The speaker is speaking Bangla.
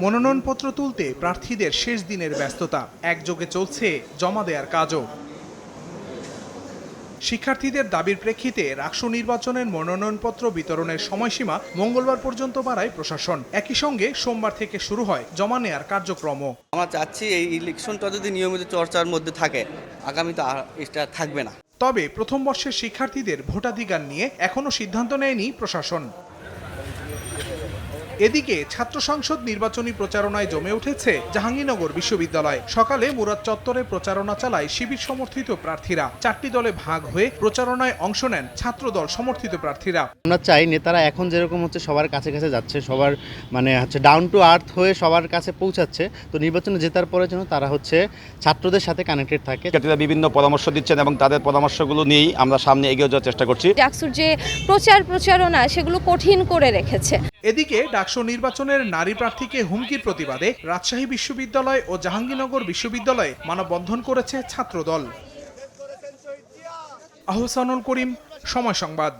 মনোনয়নপত্র তুলতে প্রার্থীদের শেষ দিনের ব্যস্ততা, একযোগে চলছে জমা দেওয়ার কাজও। শিক্ষার্থীদের দাবির প্রেক্ষিতে রাকসু নির্বাচনের মনোনয়নপত্র বিতরণের সময়সীমা মঙ্গলবার পর্যন্ত বাড়ায় প্রশাসন। একই সঙ্গে সোমবার থেকে শুরু হয় জমা নেয়ার কার্যক্রম। আমরা চাচ্ছি এই ইলেকশনটা যদি নিয়মিত চর্চার মধ্যে থাকে, আগামীতে আর এটা থাকবে না। তবে প্রথম বর্ষের শিক্ষার্থীদের ভোটাধিকার নিয়ে এখনো সিদ্ধান্ত নেয়নি প্রশাসন। এদিকে ছাত্র সংসদ নির্বাচনী প্রচারণায় জমে উঠেছে জাহাঙ্গীরনগর বিশ্ববিদ্যালয়। সকালে মুরাদ চত্বরে প্রচারণা চালায় শিবির সমর্থিত প্রার্থীরা। 4টি দলে ভাগ হয়ে প্রচারণায় অংশ নেন ছাত্রদল সমর্থিত প্রার্থীরা। আমরা চাই নেতারা এখন যেরকম হচ্ছে সবার কাছে কাছে যাচ্ছে, সবার ডাউন টু আর্থ হয়ে সবার কাছে পৌঁছাচ্ছে, তো নির্বাচনে জেতার পরে যেন তারা ছাত্রদের সাথে কানেক্টেড থাকে। শিক্ষার্থীরা বিভিন্ন পরামর্শ দিচ্ছেন এবং তাদের পরামর্শগুলো নিয়েই আমরা সামনে এগিয়ে যাওয়ার চেষ্টা করছি। ডাকসুর যে প্রচারণা সেগুলো কঠিন করে রেখেছে। এদিকে ডাকসু নির্বাচনের নারী প্রার্থীকে হুমকির প্রতিবাদে রাজশাহী বিশ্ববিদ্যালয় ও জাহাঙ্গীরনগর বিশ্ববিদ্যালয়ে মানববন্ধন করেছে ছাত্রদল। আহসানুল করিম, সময় সংবাদ।